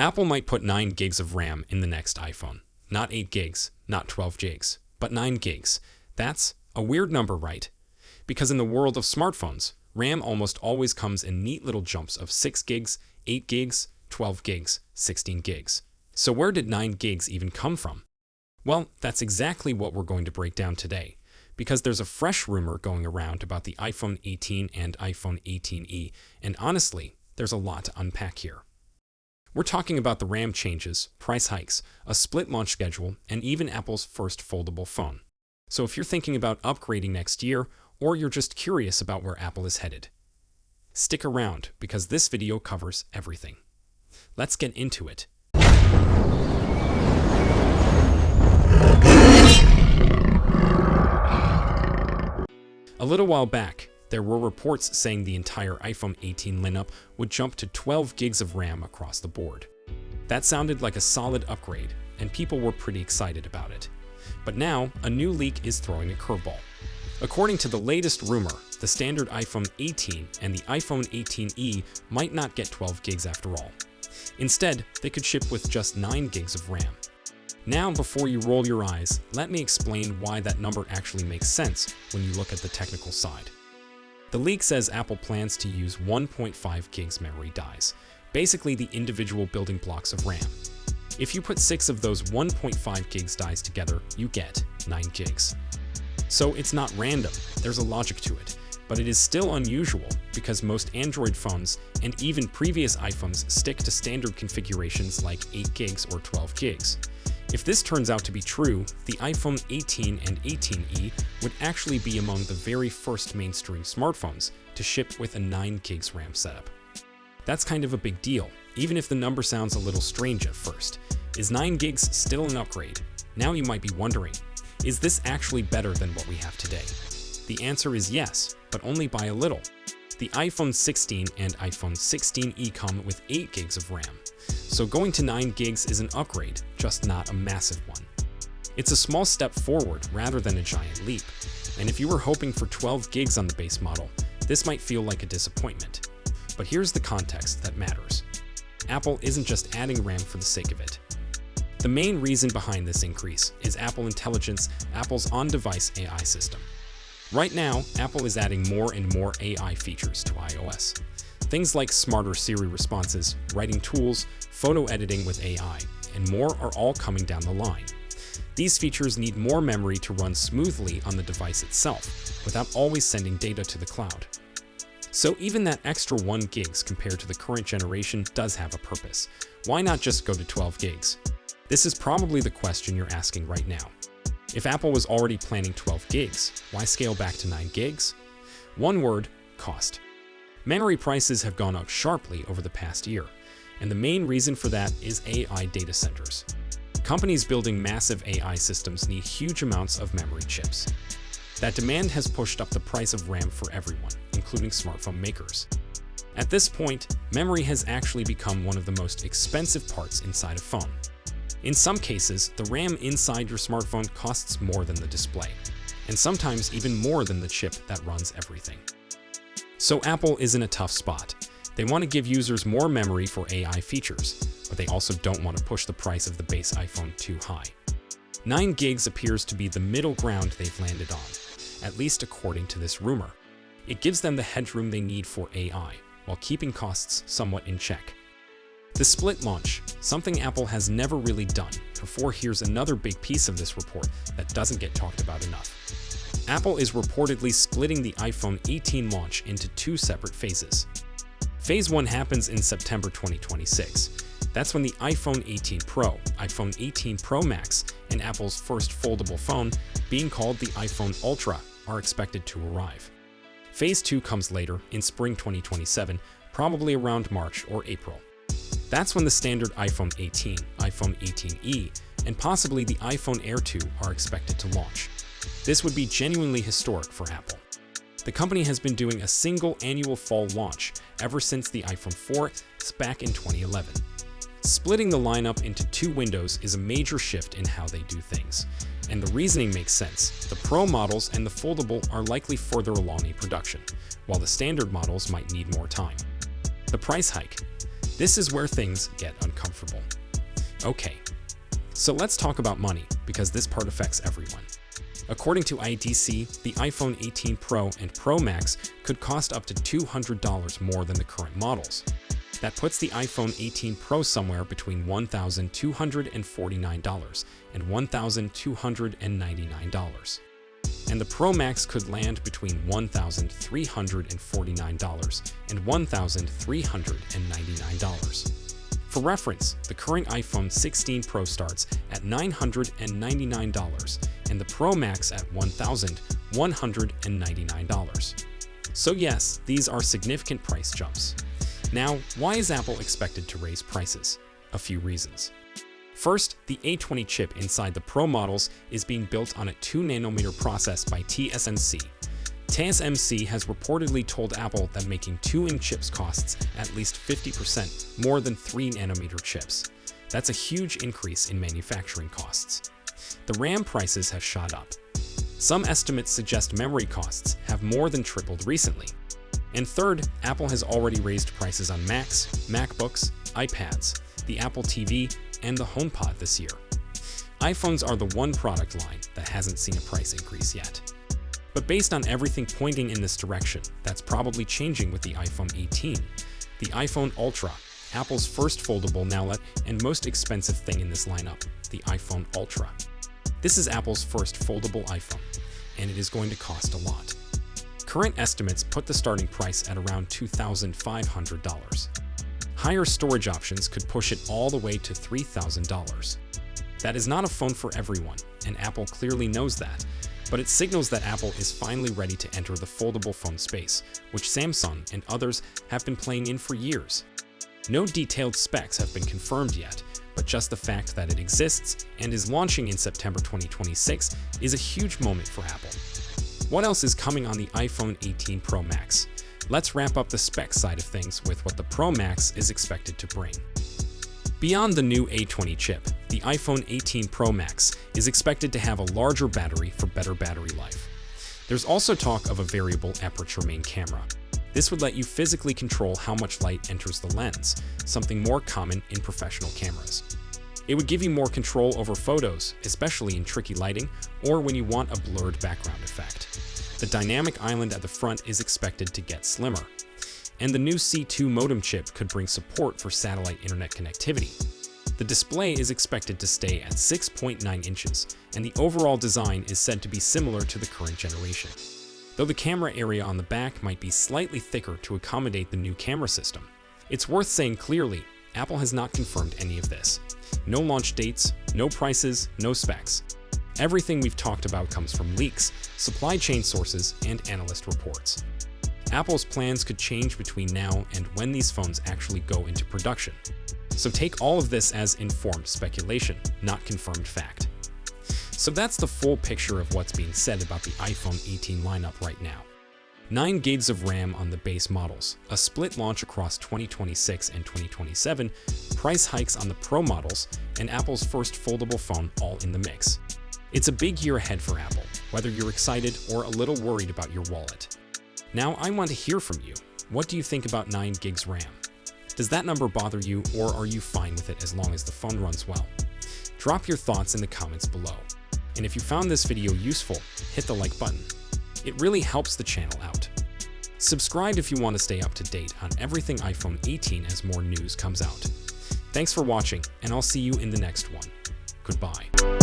Apple might put 9 gigs of RAM in the next iPhone. Not 8 gigs, not 12 gigs, but 9 gigs. That's a weird number, right? Because in the world of smartphones, RAM almost always comes in neat little jumps of 6 gigs, 8 gigs, 12 gigs, 16 gigs. So where did 9 gigs even come from? Well, that's exactly what we're going to break down today, because there's a fresh rumor going around about the iPhone 18 and iPhone 18e, and honestly, there's a lot to unpack here. We're talking about the RAM changes, price hikes, a split launch schedule, and even Apple's first foldable phone. So if you're thinking about upgrading next year, or you're just curious about where Apple is headed, stick around because this video covers everything. Let's get into it. A little while back, there were reports saying the entire iPhone 18 lineup would jump to 12 gigs of RAM across the board. That sounded like a solid upgrade, and people were pretty excited about it. But now, a new leak is throwing a curveball. According to the latest rumor, the standard iPhone 18 and the iPhone 18e might not get 12 gigs after all. Instead, they could ship with just 9 gigs of RAM. Now, before you roll your eyes, let me explain why that number actually makes sense when you look at the technical side. The leak says Apple plans to use 1.5 gigs memory dies, basically the individual building blocks of RAM. If you put 6 of those 1.5 gigs dies together, you get 9 gigs. So it's not random, there's a logic to it, but it is still unusual because most Android phones and even previous iPhones stick to standard configurations like 8 gigs or 12 gigs. If this turns out to be true, the iPhone 18 and 18e would actually be among the very first mainstream smartphones to ship with a 9 gigs RAM setup. That's kind of a big deal, even if the number sounds a little strange at first. Is 9 gigs still an upgrade? Now you might be wondering, is this actually better than what we have today? The answer is yes, but only by a little. The iPhone 16 and iPhone 16e come with 8 gigs of RAM. So going to 9 gigs is an upgrade, just not a massive one. It's a small step forward rather than a giant leap. And if you were hoping for 12 gigs on the base model, this might feel like a disappointment. But here's the context that matters. Apple isn't just adding RAM for the sake of it. The main reason behind this increase is Apple Intelligence, Apple's on-device AI system. Right now, Apple is adding more and more AI features to iOS. Things like smarter Siri responses, writing tools, photo editing with AI, and more are all coming down the line. These features need more memory to run smoothly on the device itself, without always sending data to the cloud. So even that extra 1 gigs compared to the current generation does have a purpose. Why not just go to 12 gigs? This is probably the question you're asking right now. If Apple was already planning 12 gigs, why scale back to 9 gigs? One word: cost. Memory prices have gone up sharply over the past year, and the main reason for that is AI data centers. Companies building massive AI systems need huge amounts of memory chips. That demand has pushed up the price of RAM for everyone, including smartphone makers. At this point, memory has actually become one of the most expensive parts inside a phone. In some cases, the RAM inside your smartphone costs more than the display, and sometimes even more than the chip that runs everything. So Apple is in a tough spot. They want to give users more memory for AI features, but they also don't want to push the price of the base iPhone too high. 9 gigs appears to be the middle ground they've landed on, at least according to this rumor. It gives them the headroom they need for AI, while keeping costs somewhat in check. The split launch, something Apple has never really done before. Here's another big piece of this report that doesn't get talked about enough. Apple is reportedly splitting the iPhone 18 launch into 2 separate phases. Phase 1 happens in September 2026. That's when the iPhone 18 Pro, iPhone 18 Pro Max, and Apple's first foldable phone, being called the iPhone Ultra, are expected to arrive. Phase 2 comes later, in spring 2027, probably around March or April. That's when the standard iPhone 18, iPhone 18e, and possibly the iPhone Air 2 are expected to launch. This would be genuinely historic for Apple. The company has been doing a single annual fall launch ever since the iPhone 4 back in 2011. Splitting the lineup into 2 windows is a major shift in how they do things, and the reasoning makes sense. The Pro models and the foldable are likely further along in production, while the standard models might need more time. The price hike. This is where things get uncomfortable. Okay, so let's talk about money, because this part affects everyone. According to IDC, the iPhone 18 Pro and Pro Max could cost up to $200 more than the current models. That puts the iPhone 18 Pro somewhere between $1,249 and $1,299. And the Pro Max could land between $1,349 and $1,399. For reference, the current iPhone 16 Pro starts at $999 and the Pro Max at $1,199. So yes, these are significant price jumps. Now, why is Apple expected to raise prices? A few reasons. First, the A20 chip inside the Pro models is being built on a 2nm process by TSMC. TSMC has reportedly told Apple that making 2-in chips costs at least 50% more than 3nm chips. That's a huge increase in manufacturing costs. The RAM prices have shot up. Some estimates suggest memory costs have more than tripled recently. And third, Apple has already raised prices on Macs, MacBooks, iPads, the Apple TV, and the HomePod this year. iPhones are the one product line that hasn't seen a price increase yet. But based on everything pointing in this direction, that's probably changing with the iPhone 18. The iPhone Ultra, Apple's first foldable now and most expensive thing in this lineup, the iPhone Ultra. This is Apple's first foldable iPhone, and it is going to cost a lot. Current estimates put the starting price at around $2,500. Higher storage options could push it all the way to $3,000. That is not a phone for everyone, and Apple clearly knows that, but it signals that Apple is finally ready to enter the foldable phone space, which Samsung and others have been playing in for years. No detailed specs have been confirmed yet, but just the fact that it exists and is launching in September 2026 is a huge moment for Apple. What else is coming on the iPhone 18 Pro Max? Let's wrap up the spec side of things with what the Pro Max is expected to bring. Beyond the new A20 chip, the iPhone 18 Pro Max is expected to have a larger battery for better battery life. There's also talk of a variable aperture main camera. This would let you physically control how much light enters the lens, something more common in professional cameras. It would give you more control over photos, especially in tricky lighting or when you want a blurred background effect. The dynamic island at the front is expected to get slimmer. And the new C2 modem chip could bring support for satellite internet connectivity. The display is expected to stay at 6.9 inches, and the overall design is said to be similar to the current generation. Though the camera area on the back might be slightly thicker to accommodate the new camera system. It's worth saying clearly, Apple has not confirmed any of this. No launch dates, no prices, no specs. Everything we've talked about comes from leaks, supply chain sources, and analyst reports. Apple's plans could change between now and when these phones actually go into production. So take all of this as informed speculation, not confirmed fact. So that's the full picture of what's being said about the iPhone 18 lineup right now. 9 gigs of RAM on the base models, a split launch across 2026 and 2027, price hikes on the Pro models, and Apple's first foldable phone all in the mix. It's a big year ahead for Apple, whether you're excited or a little worried about your wallet. Now I want to hear from you. What do you think about 9 gigs RAM? Does that number bother you, or are you fine with it as long as the phone runs well? Drop your thoughts in the comments below. And if you found this video useful, hit the like button. It really helps the channel out. Subscribe if you want to stay up to date on everything iPhone 18 as more news comes out. Thanks for watching, and I'll see you in the next one. Goodbye.